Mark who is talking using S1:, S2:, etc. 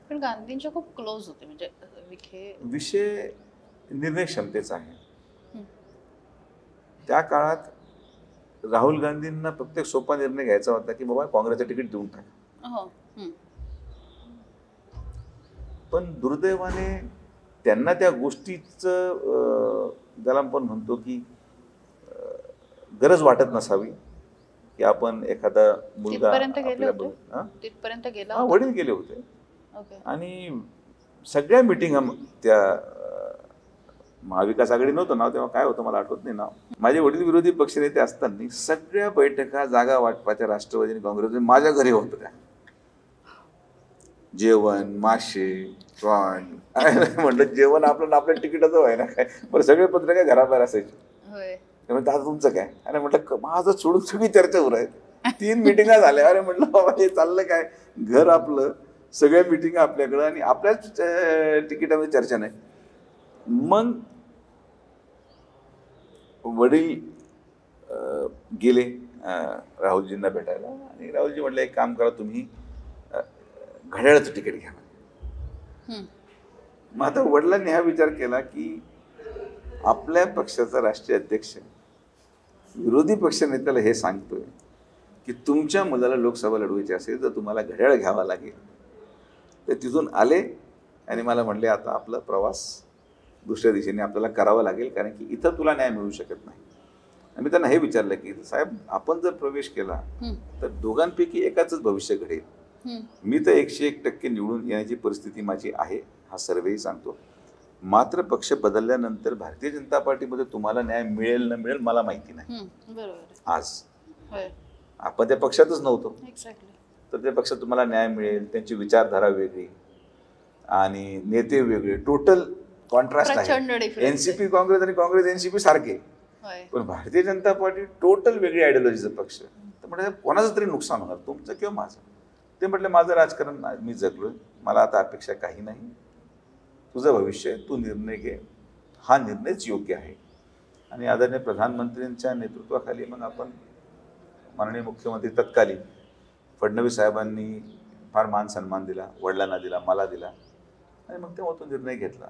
S1: पण गांधींच्या खूप क्लोज होते म्हणजे विखे.
S2: विषय निर्णय क्षमतेचा आहे.
S1: हं.
S2: त्या काळात राहुल गांधींना प्रत्येक सोपा निर्णय घ्यायचा होता की बाबा काँग्रेसचं तिकीट देऊन टाका.
S1: हो. हं.
S2: पण दुर्दैवाने त्यांना त्या गोष्टीचं ज्याला आपण म्हणतो की गरज वाटत नसावी की आपण एखादा मुलगा
S1: तिथपर्यंत गेले
S2: आपल्या
S1: होते?
S2: हां
S1: तिथपर्यंत गेला
S2: हां
S1: होता?
S2: वडील गेले होते
S1: ओके.
S2: आणि सगळ्या मिटिंग त्या महाविकास आघाडी नव्हतं नाव तेव्हा, काय होतं मला आठवत नाही नाव. माझे वडील विरोधी पक्षनेते असताना सगळ्या बैठका जागा वाटपाच्या राष्ट्रवादी आणि काँग्रेस माझ्या घरी होतं त्या. जेवण, मासे, प्रॉन म्हटलं जेवण आपलं आपल्या तिकिटाचं व्हाय ना काय, बरं सगळे पत्रकार घराबाहेर असायचे.
S1: होय.
S2: त्यामुळे दादा तुमचं काय? अरे म्हटलं माझं सोडून सगळी चर्चा होत आहे. 3 मिटिंगा झाल्या. अरे म्हटलं बाबा हे चाललं काय, घर आपलं, सगळ्या मिटिंगा आपल्याकडं आणि आपल्याच तिकिटामध्ये चर्चा नाही. मग वडील गेले राहुलजींना भेटायला आणि राहुलजी म्हटलं एक काम करा तुम्ही घड्याळाचं तिकीट घ्या.
S1: हं.
S2: मग आता वडिलांनी हा विचार केला की आपल्या पक्षाचा राष्ट्रीय अध्यक्ष विरोधी पक्षनेत्याला हे सांगतोय की तुमच्या मुलाला लोकसभा लढवायची असेल तर तुम्हाला घड्याळ घ्यावा लागेल. ते तिथून आले आणि मला म्हणले आता आपला प्रवास दुसऱ्या दिशेने आपल्याला करावा लागेल कारण की इथं तुला न्याय मिळू शकत नाही. आणि मी त्यांना हे विचारलं की साहेब आपण जर प्रवेश केला तर दोघांपैकी एकाच भविष्य घडेल. मी तर 101% निवडून येण्याची परिस्थिती माझी आहे, हा सर्वेही सांगतो. मात्र पक्ष बदलल्यानंतर भारतीय जनता पार्टीमध्ये तुम्हाला न्याय मिळेल न मिळेल मला माहिती नाही.
S1: बरोबर.
S2: आज
S1: होय.
S2: आपण त्या पक्षातच नव्हतो.
S1: एक्झॅक्टली.
S2: तर त्या पक्षात तुम्हाला न्याय मिळेल, त्यांची विचारधारा वेगळी आणि नेते वेगळे, टोटल कॉन्ट्रास्ट
S1: प्रचंड
S2: आहे.
S1: difference आहे.
S2: एनसीपी काँग्रेस आणि काँग्रेस एनसीपी सारखे,
S1: होय.
S2: पण भारतीय जनता पार्टी टोटल वेगळी आयडिओलॉजीचा पक्ष. तर म्हणजे कोणाचं तरी नुकसान होणार, तुमचं किंवा माझं. ते म्हटलं माझं राजकारण मी जगलोय, मला आता अपेक्षा काही नाही. तुझं भविष्य तू निर्णय घे, हा निर्णयच योग्य आहे. आणि आदरणीय प्रधानमंत्र्यांच्या नेतृत्वाखाली मग आपण माननीय मुख्यमंत्री तत्कालीन फडणवीस साहेबांनी फार मान सन्मान दिला, वडिलांना दिला, मला दिला आणि मग तेव्हा तो निर्णय घेतला.